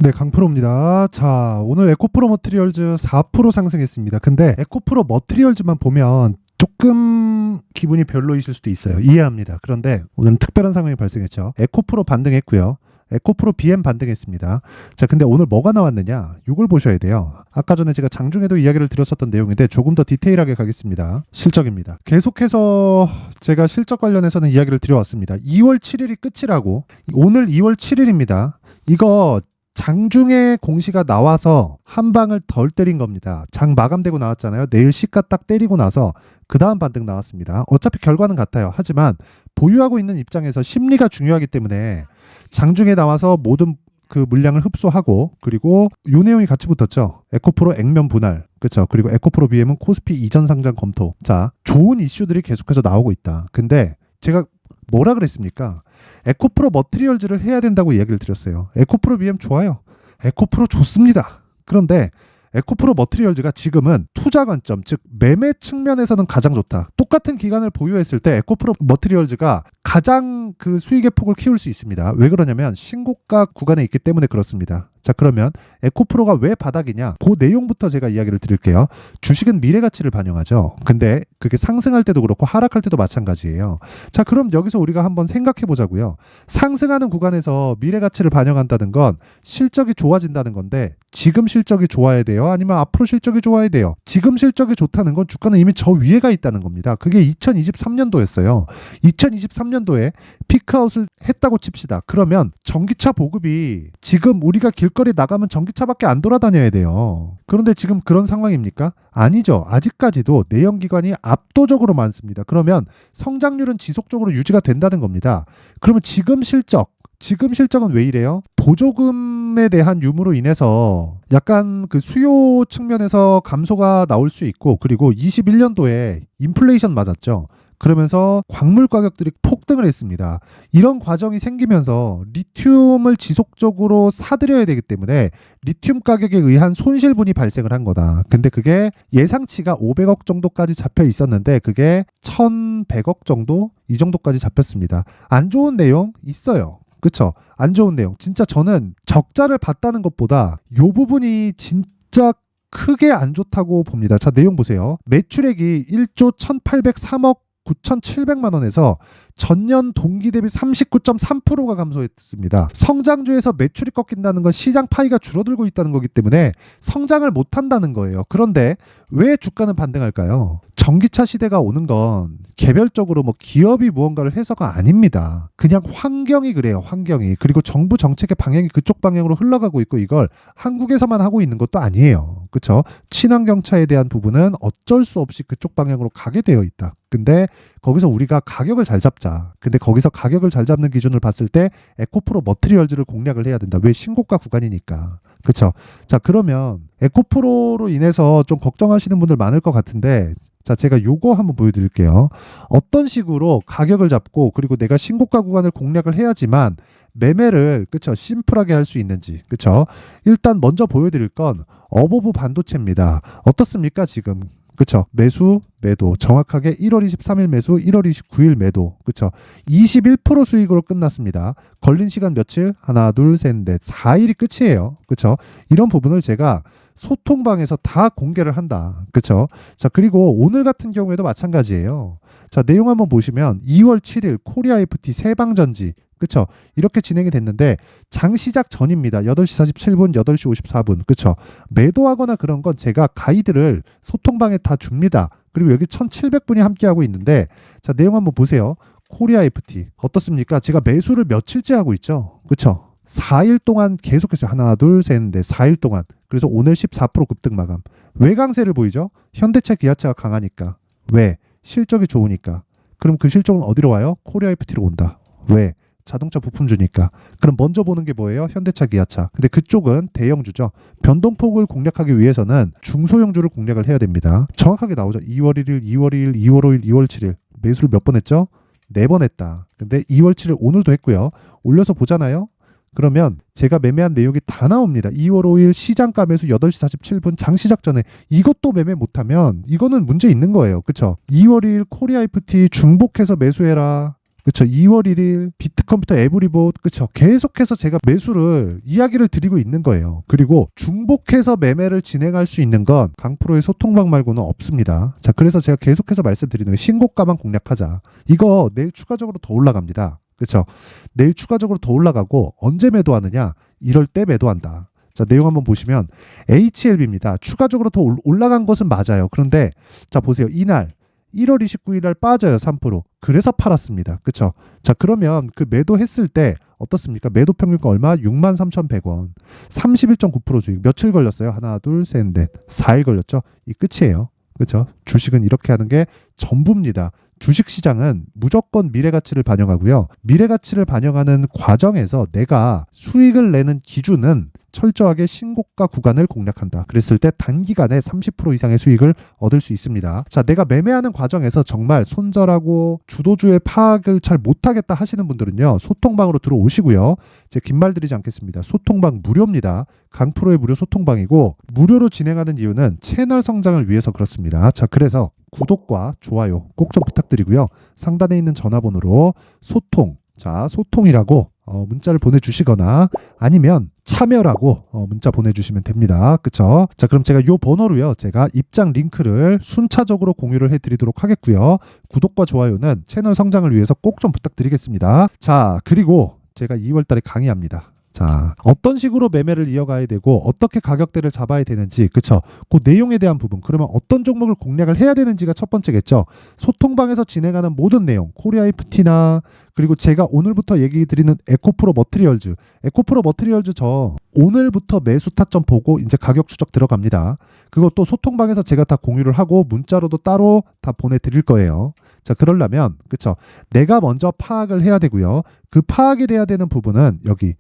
네, 강프로입니다. 자, 오늘 에코프로 머티리얼즈 4% 상승했습니다. 근데 에코프로 머티리얼즈만 보면 조금 기분이 별로이실 수도 있어요. 이해합니다. 그런데 오늘은 특별한 상황이 발생했죠. 에코프로 반등했고요. 에코프로 BM 반등했습니다. 자, 근데 오늘 뭐가 나왔느냐? 이걸 보셔야 돼요. 아까 전에 제가 장중에도 이야기를 드렸었던 내용인데 조금 더 디테일하게 가겠습니다. 실적입니다. 계속해서 제가 실적 관련해서는 이야기를 드려왔습니다. 2월 7일이 끝이라고. 오늘 2월 7일입니다. 이거 장중에 공시가 나와서 한 방을 덜 때린 겁니다. 장 마감되고 나왔잖아요. 내일 시가 딱 때리고 나서 그 다음 반등 나왔습니다. 어차피 결과는 같아요. 하지만 보유하고 있는 입장에서 심리가 중요하기 때문에 장중에 나와서 모든 그 물량을 흡수하고, 그리고 요 내용이 같이 붙었죠. 에코프로 액면 분할, 그렇죠. 그리고 에코프로 BM은 코스피 이전 상장 검토. 자, 좋은 이슈들이 계속해서 나오고 있다. 근데 제가 뭐라 그랬습니까? 에코프로 머티리얼즈를 해야 된다고 이야기를 드렸어요. 에코프로 BM 좋아요. 에코프로 좋습니다. 그런데 에코프로 머티리얼즈가 지금은 투자 관점, 즉 매매 측면에서는 가장 좋다. 똑같은 기간을 보유했을 때 에코프로 머티리얼즈가 가장 그 수익의 폭을 키울 수 있습니다. 왜 그러냐면 신고가 구간에 있기 때문에 그렇습니다. 자, 그러면 에코프로가 왜 바닥이냐? 그 내용부터 제가 이야기를 드릴게요. 주식은 미래 가치를 반영하죠. 근데 그게 상승할 때도 그렇고 하락할 때도 마찬가지예요. 자, 그럼 여기서 우리가 한번 생각해 보자고요. 상승하는 구간에서 미래 가치를 반영한다는 건 실적이 좋아진다는 건데, 지금 실적이 좋아야 돼요? 아니면 앞으로 실적이 좋아야 돼요? 지금 실적이 좋다는 건 주가는 이미 저 위에 가 있다는 겁니다. 그게 2023년도였어요. 2023년도에 피크아웃을 했다고 칩시다. 그러면 전기차 보급이 지금 우리가 길거리 나가면 전기차밖에 안 돌아다녀야 돼요. 그런데 지금 그런 상황입니까? 아니죠. 아직까지도 내연기관이 압도적으로 많습니다. 그러면 성장률은 지속적으로 유지가 된다는 겁니다. 그러면 지금 실적은 왜 이래요? 보조금에 대한 유무로 인해서 약간 그 수요 측면에서 감소가 나올 수 있고, 그리고 21년도에 인플레이션 맞았죠. 그러면서 광물 가격들이 폭등을 했습니다. 이런 과정이 생기면서 리튬을 지속적으로 사들여야 되기 때문에 리튬 가격에 의한 손실분이 발생을 한 거다. 근데 그게 예상치가 500억 정도까지 잡혀 있었는데 그게 1100억 정도? 이 정도까지 잡혔습니다. 안 좋은 내용 있어요. 그쵸? 안 좋은 내용. 진짜 저는 적자를 봤다는 것보다 이 부분이 진짜 크게 안 좋다고 봅니다. 자, 내용 보세요. 매출액이 1조 1803억 9,700만 원에서 전년 동기 대비 39.3%가 감소했습니다. 성장주에서 매출이 꺾인다는 건 시장 파이가 줄어들고 있다는 거기 때문에 성장을 못한다는 거예요. 그런데 왜 주가는 반등할까요? 전기차 시대가 오는 건 개별적으로 뭐 기업이 무언가를 해서가 아닙니다. 그냥 환경이 그래요. 환경이. 그리고 정부 정책의 방향이 그쪽 방향으로 흘러가고 있고, 이걸 한국에서만 하고 있는 것도 아니에요. 그렇죠? 친환경차에 대한 부분은 어쩔 수 없이 그쪽 방향으로 가게 되어 있다. 근데 거기서 우리가 가격을 잘 잡자. 근데 거기서 가격을 잘 잡는 기준을 봤을 때 에코프로 머티리얼즈를 공략을 해야 된다. 왜? 신고가 구간이니까. 그렇죠? 자, 그러면 에코프로로 인해서 좀 걱정하시는 분들 많을 것 같은데, 자, 제가 요거 한번 보여드릴게요. 어떤 식으로 가격을 잡고, 그리고 내가 신고가 구간을 공략을 해야지만 매매를, 그쵸, 심플하게 할 수 있는지, 그쵸. 일단 먼저 보여드릴 건 어버브 반도체입니다. 어떻습니까 지금? 그쵸. 매수, 매도. 정확하게 1월 23일 매수, 1월 29일 매도. 그쵸. 21% 수익으로 끝났습니다. 걸린 시간 며칠? 하나, 둘, 셋, 넷. 4일이 끝이에요. 그쵸. 이런 부분을 제가 소통방에서 다 공개를 한다. 그쵸. 자, 그리고 오늘 같은 경우에도 마찬가지예요. 자, 내용 한번 보시면 2월 7일 코리아 FT 세방전지. 그쵸. 이렇게 진행이 됐는데 장 시작 전입니다. 8시 47분, 8시 54분. 그쵸. 매도하거나 그런 건 제가 가이드를 소통방에 다 줍니다. 그리고 여기 1700분이 함께하고 있는데, 자, 내용 한번 보세요. 코리아 FT. 어떻습니까? 제가 매수를 며칠째 하고 있죠. 그쵸. 4일 동안 계속했어요. 하나, 둘, 셋, 넷. 4일 동안. 그래서 오늘 14% 급등 마감. 왜 강세를 보이죠? 현대차, 기아차가 강하니까. 왜? 실적이 좋으니까. 그럼 그 실적은 어디로 와요? 코리아 FT로 온다. 왜? 자동차 부품주니까. 그럼 먼저 보는 게 뭐예요? 현대차, 기아차. 근데 그쪽은 대형주죠. 변동폭을 공략하기 위해서는 중소형주를 공략을 해야 됩니다. 정확하게 나오죠. 2월 1일, 2월 2일, 2월 5일, 2월 7일. 매수를 몇 번 했죠? 4번 했다. 근데 2월 7일 오늘도 했고요. 올려서 보잖아요. 그러면 제가 매매한 내용이 다 나옵니다. 2월 5일 시장가 매수 8시 47분 장 시작 전에 이것도 매매 못하면 이거는 문제 있는 거예요. 그쵸? 2월 2일 코리아 FT 중복해서 매수해라. 그쵸. 2월 1일 비트컴퓨터 에브리봇, 그쵸. 계속해서 제가 매수를 이야기를 드리고 있는 거예요. 그리고 중복해서 매매를 진행할 수 있는 건 강프로의 소통방 말고는 없습니다. 자, 그래서 제가 계속해서 말씀드리는 거, 신고가만 공략하자. 이거 내일 추가적으로 더 올라갑니다. 그쵸. 내일 추가적으로 더 올라가고 언제 매도하느냐? 이럴 때 매도한다. 자, 내용 한번 보시면 HLB입니다. 추가적으로 더 올라간 것은 맞아요. 그런데 자, 보세요. 이날 1월 29일 날 빠져요. 3%. 그래서 팔았습니다. 그쵸? 자, 그러면 그 매도했을 때 어떻습니까? 매도 평균가 얼마? 63,100원. 31.9% 주익. 며칠 걸렸어요? 하나, 둘, 셋, 넷. 4일 걸렸죠? 이 끝이에요. 그쵸? 주식은 이렇게 하는 게 전부입니다. 주식시장은 무조건 미래가치를 반영하고요. 미래가치를 반영하는 과정에서 내가 수익을 내는 기준은 철저하게 신고가 구간을 공략한다. 그랬을 때 단기간에 30% 이상의 수익을 얻을 수 있습니다. 자, 내가 매매하는 과정에서 정말 손절하고 주도주의 파악을 잘 못하겠다 하시는 분들은요. 소통방으로 들어오시고요. 제가 긴 말 드리지 않겠습니다. 소통방 무료입니다. 강프로의 무료 소통방이고 무료로 진행하는 이유는 채널 성장을 위해서 그렇습니다. 자, 그래서 구독과 좋아요 꼭 좀 부탁드리고요. 상단에 있는 전화번호로 소통, 자, 소통이라고 문자를 보내주시거나 아니면 참여라고 문자 보내주시면 됩니다. 그쵸? 자, 그럼 제가 요 번호로요. 제가 입장 링크를 순차적으로 공유를 해드리도록 하겠고요. 구독과 좋아요는 채널 성장을 위해서 꼭 좀 부탁드리겠습니다. 자, 그리고 제가 2월 달에 강의합니다. 자, 어떤 식으로 매매를 이어가야 되고 어떻게 가격대를 잡아야 되는지, 그쵸? 그 내용에 대한 부분, 그러면 어떤 종목을 공략을 해야 되는지가 첫 번째겠죠. 소통방에서 진행하는 모든 내용, 코리아 FT나 그리고 제가 오늘부터 얘기 드리는 에코프로 머트리얼즈, 에코프로 머트리얼즈 저 오늘부터 매수 타점 보고 이제 가격 추적 들어갑니다. 그것도 소통방에서 제가 다 공유를 하고 문자로도 따로 다 보내드릴 거예요. 자, 그러려면 그쵸? 내가 먼저 파악을 해야 되고요. 그 파악이 돼야 되는 부분은 여기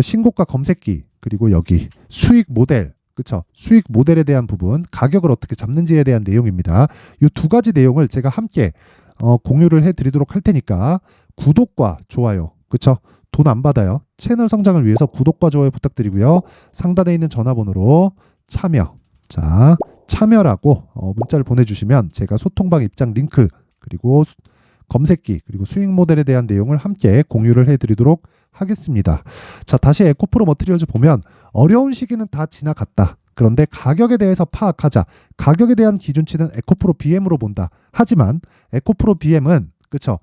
신고가 검색기, 그리고 여기 수익 모델, 그쵸? 수익 모델에 대한 부분, 가격을 어떻게 잡는지에 대한 내용입니다. 이 두 가지 내용을 제가 함께 공유를 해드리도록 할 테니까 구독과 좋아요, 그쵸? 돈 안 받아요. 채널 성장을 위해서 구독과 좋아요 부탁드리고요. 상단에 있는 전화번호로 참여, 자, 참여라고 문자를 보내주시면 제가 소통방 입장 링크, 그리고 검색기, 그리고 수익 모델에 대한 내용을 함께 공유를 해드리도록 하겠습니다. 자, 다시 에코프로 머트리얼즈 보면 어려운 시기는 다 지나갔다. 그런데 가격에 대해서 파악하자. 가격에 대한 기준치는 에코프로 BM으로 본다. 하지만 에코프로 BM은 그쵸?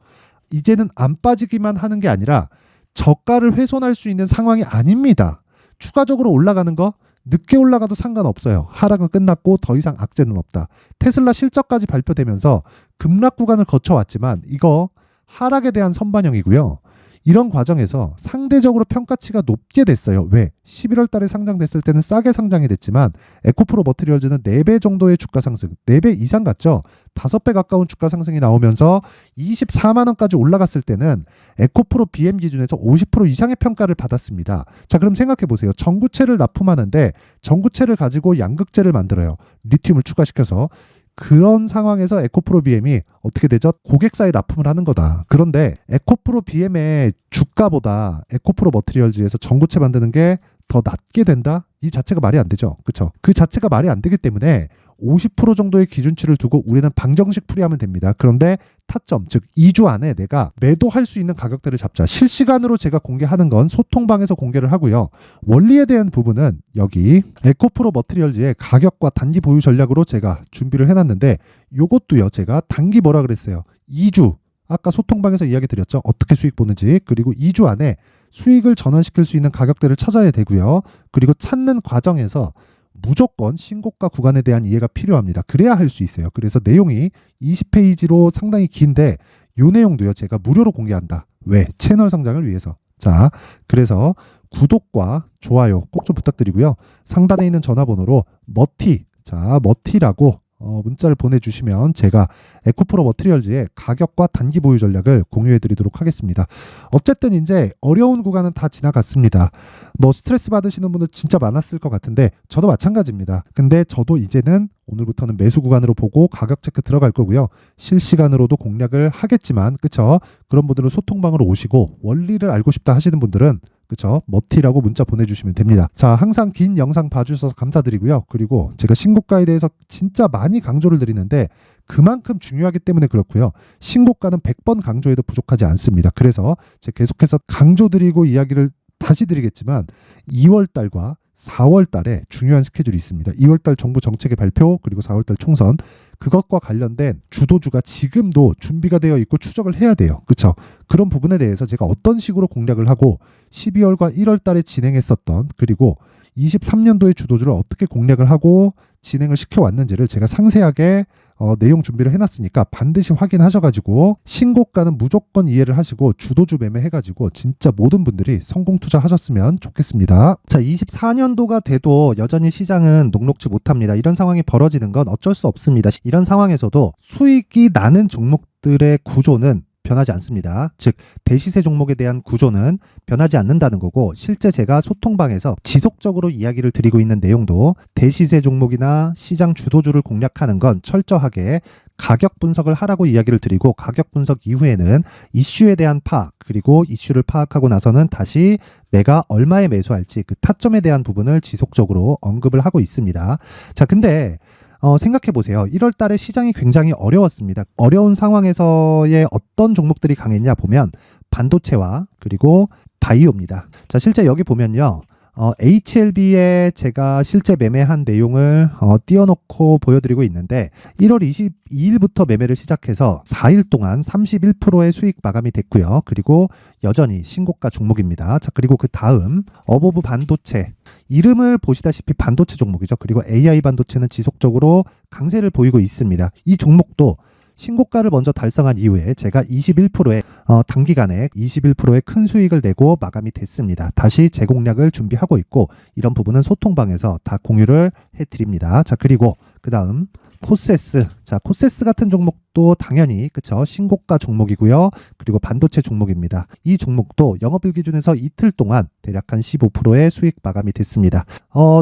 이제는 안 빠지기만 하는 게 아니라 저가를 훼손할 수 있는 상황이 아닙니다. 추가적으로 올라가는 거 늦게 올라가도 상관없어요. 하락은 끝났고 더 이상 악재는 없다. 테슬라 실적까지 발표되면서 급락 구간을 거쳐왔지만 이거 하락에 대한 선반영이고요. 이런 과정에서 상대적으로 평가치가 높게 됐어요. 왜? 11월 달에 상장됐을 때는 싸게 상장이 됐지만 에코프로 머트리얼즈는 4배 정도의 주가 상승, 4배 이상 갔죠. 5배 가까운 주가 상승이 나오면서 24만 원까지 올라갔을 때는 에코프로 BM 기준에서 50% 이상의 평가를 받았습니다. 자, 그럼 생각해 보세요. 전구체를 납품하는데 전구체를 가지고 양극재를 만들어요. 리튬을 추가시켜서. 그런 상황에서 에코프로 BM이 어떻게 되죠? 고객사에 납품을 하는 거다. 그런데 에코프로 BM의 주가보다 에코프로 머트리얼즈에서 전구체 만드는 게 더 낮게 된다? 이 자체가 말이 안 되죠. 그렇죠? 그 자체가 말이 안 되기 때문에 50% 정도의 기준치를 두고 우리는 방정식 풀이하면 됩니다. 그런데 타점, 즉 2주 안에 내가 매도할 수 있는 가격대를 잡자. 실시간으로 제가 공개하는 건 소통방에서 공개를 하고요. 원리에 대한 부분은 여기 에코프로 머트리얼즈의 가격과 단기 보유 전략으로 제가 준비를 해놨는데 요것도요. 제가 단기 뭐라 그랬어요? 2주. 아까 소통방에서 이야기 드렸죠. 어떻게 수익 보는지. 그리고 2주 안에 수익을 전환시킬 수 있는 가격대를 찾아야 되고요. 그리고 찾는 과정에서 무조건 신고가 구간에 대한 이해가 필요합니다. 그래야 할 수 있어요. 그래서 내용이 20페이지로 상당히 긴데 이 내용도요. 제가 무료로 공개한다. 왜? 채널 성장을 위해서. 자, 그래서 구독과 좋아요 꼭 좀 부탁드리고요. 상단에 있는 전화번호로 머티, 자, 머티라고 문자를 보내주시면 제가 에코프로 머트리얼즈의 가격과 단기 보유 전략을 공유해 드리도록 하겠습니다. 어쨌든 이제 어려운 구간은 다 지나갔습니다. 뭐 스트레스 받으시는 분들 진짜 많았을 것 같은데 저도 마찬가지입니다. 근데 저도 이제는 오늘부터는 매수 구간으로 보고 가격 체크 들어갈 거고요. 실시간으로도 공략을 하겠지만 그쵸? 그런 분들은 소통방으로 오시고 원리를 알고 싶다 하시는 분들은 그쵸? 머티라고 문자 보내주시면 됩니다. 자, 항상 긴 영상 봐주셔서 감사드리고요. 그리고 제가 신고가에 대해서 진짜 많이 강조를 드리는데 그만큼 중요하기 때문에 그렇고요. 신고가는 100번 강조해도 부족하지 않습니다. 그래서 제가 계속해서 강조드리고 이야기를 다시 드리겠지만 2월달과 4월달에 중요한 스케줄이 있습니다. 2월달 정부 정책의 발표 그리고 4월달 총선 그것과 관련된 주도주가 지금도 준비가 되어 있고 추적을 해야 돼요. 그렇죠? 그런 부분에 대해서 제가 어떤 식으로 공략을 하고 12월과 1월달에 진행했었던 그리고 23년도의 주도주를 어떻게 공략을 하고 진행을 시켜왔는지를 제가 상세하게 내용 준비를 해놨으니까 반드시 확인하셔가지고 신고가는 무조건 이해를 하시고 주도주 매매해가지고 진짜 모든 분들이 성공 투자하셨으면 좋겠습니다. 자, 24년도가 돼도 여전히 시장은 녹록지 못합니다. 이런 상황이 벌어지는 건 어쩔 수 없습니다. 이런 상황에서도 수익이 나는 종목들의 구조는 변하지 않습니다. 즉 대시세 종목에 대한 구조는 변하지 않는다는 거고 실제 제가 소통방에서 지속적으로 이야기를 드리고 있는 내용도 대시세 종목이나 시장 주도주를 공략하는 건 철저하게 가격 분석을 하라고 이야기를 드리고 가격 분석 이후에는 이슈에 대한 파악 그리고 이슈를 파악하고 나서는 다시 내가 얼마에 매수할지 그 타점에 대한 부분을 지속적으로 언급을 하고 있습니다. 자, 근데 생각해 보세요. 1월 달에 시장이 굉장히 어려웠습니다. 어려운 상황에서의 어떤 종목들이 강했냐 보면 반도체와 그리고 바이오입니다. 자, 실제 여기 보면요. HLB에 제가 실제 매매한 내용을 띄워놓고 보여드리고 있는데 1월 22일부터 매매를 시작해서 4일 동안 31%의 수익 마감이 됐고요. 그리고 여전히 신고가 종목입니다. 자, 그리고 그 다음 어보브 반도체 이름을 보시다시피 반도체 종목이죠. 그리고 AI 반도체는 지속적으로 강세를 보이고 있습니다. 이 종목도 신고가를 먼저 달성한 이후에 제가 21%의 단기간에 21%의 큰 수익을 내고 마감이 됐습니다. 다시 재공략을 준비하고 있고 이런 부분은 소통방에서 다 공유를 해드립니다. 자, 그리고 그 다음 코세스. 자, 코세스 같은 종목도 당연히 그쵸 신고가 종목이고요. 그리고 반도체 종목입니다. 이 종목도 영업일 기준에서 이틀 동안 대략 한 15%의 수익 마감이 됐습니다.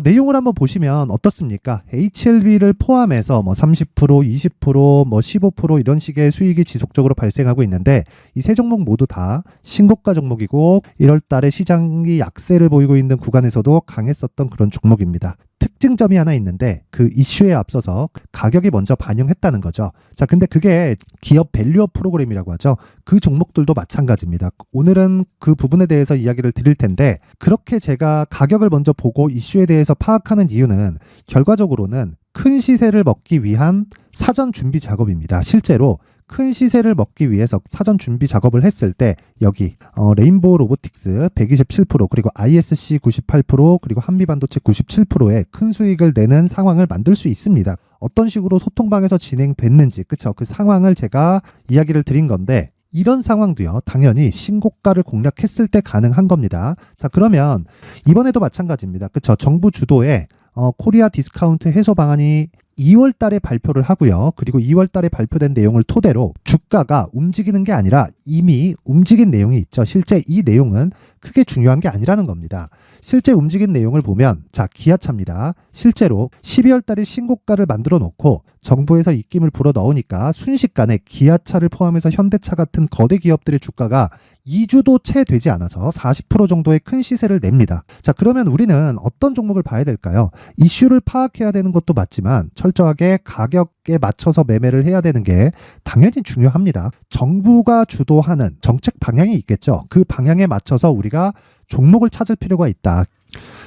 내용을 한번 보시면 어떻습니까? HLB를 포함해서 뭐 30%, 20%, 뭐 15% 이런 식의 수익이 지속적으로 발생하고 있는데 이 세 종목 모두 다 신고가 종목이고 1월 달에 시장이 약세를 보이고 있는 구간에서도 강했었던 그런 종목입니다. 특징점이 하나 있는데 그 이슈에 앞서서 가격이 먼저 반영했다는 거죠. 자, 근데 그게 기업 밸류업 프로그램이라고 하죠. 그 종목들도 마찬가지입니다. 오늘은 그 부분에 대해서 이야기를 드릴 텐데 그렇게 제가 가격을 먼저 보고 이슈에 대해서 파악하는 이유는 결과적으로는 큰 시세를 먹기 위한 사전 준비 작업입니다. 실제로 큰 시세를 먹기 위해서 사전 준비 작업을 했을 때 여기 레인보우 로보틱스 127% 그리고 ISC 98% 그리고 한미반도체 97%의 큰 수익을 내는 상황을 만들 수 있습니다. 어떤 식으로 소통방에서 진행됐는지 그쵸? 그 상황을 제가 이야기를 드린 건데 이런 상황도요 당연히 신고가를 공략했을 때 가능한 겁니다. 자, 그러면 이번에도 마찬가지입니다. 그쵸? 정부 주도의 코리아 디스카운트 해소 방안이 2월 달에 발표를 하고요. 그리고 2월 달에 발표된 내용을 토대로 주가가 움직이는 게 아니라 이미 움직인 내용이 있죠. 실제 이 내용은 크게 중요한 게 아니라는 겁니다. 실제 움직인 내용을 보면 자, 기아차입니다. 실제로 12월 달에 신고가를 만들어 놓고 정부에서 입김을 불어 넣으니까 순식간에 기아차를 포함해서 현대차 같은 거대 기업들의 주가가 2주도 채 되지 않아서 40% 정도의 큰 시세를 냅니다. 자, 그러면 우리는 어떤 종목을 봐야 될까요? 이슈를 파악해야 되는 것도 맞지만 철저하게 가격에 맞춰서 매매를 해야 되는 게 당연히 중요합니다. 정부가 주도하는 정책 방향이 있겠죠. 그 방향에 맞춰서 우리가 종목을 찾을 필요가 있다.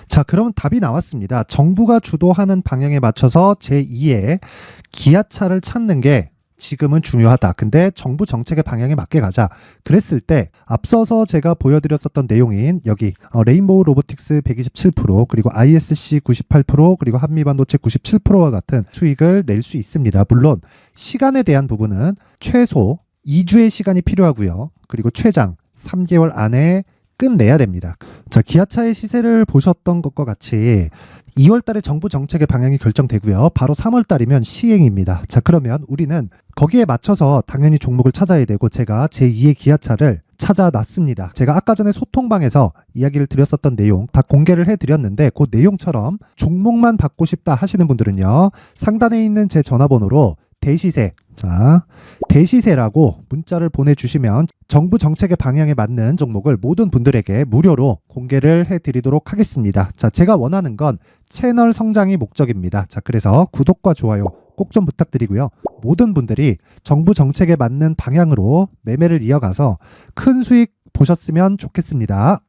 자, 그러면 답이 나왔습니다. 정부가 주도하는 방향에 맞춰서 제2의 기아차를 찾는 게 지금은 중요하다. 근데 정부 정책의 방향에 맞게 가자. 그랬을 때 앞서서 제가 보여드렸었던 내용인 여기 레인보우 로보틱스 127% 그리고 ISC 98% 그리고 한미반도체 97%와 같은 수익을 낼 수 있습니다. 물론 시간에 대한 부분은 최소 2주의 시간이 필요하고요. 그리고 최장 3개월 안에 끝내야 됩니다. 자, 기아차의 시세를 보셨던 것과 같이 2월 달에 정부 정책의 방향이 결정되고요. 바로 3월 달이면 시행입니다. 자, 그러면 우리는 거기에 맞춰서 당연히 종목을 찾아야 되고 제가 제2의 기아차를 찾아놨습니다. 제가 아까 전에 소통방에서 이야기를 드렸었던 내용 다 공개를 해드렸는데 그 내용처럼 종목만 받고 싶다 하시는 분들은요. 상단에 있는 제 전화번호로 대시세, 자, 대시세라고 문자를 보내주시면 정부 정책의 방향에 맞는 종목을 모든 분들에게 무료로 공개를 해드리도록 하겠습니다. 자, 제가 원하는 건 채널 성장이 목적입니다. 자, 그래서 구독과 좋아요 꼭 좀 부탁드리고요. 모든 분들이 정부 정책에 맞는 방향으로 매매를 이어가서 큰 수익 보셨으면 좋겠습니다.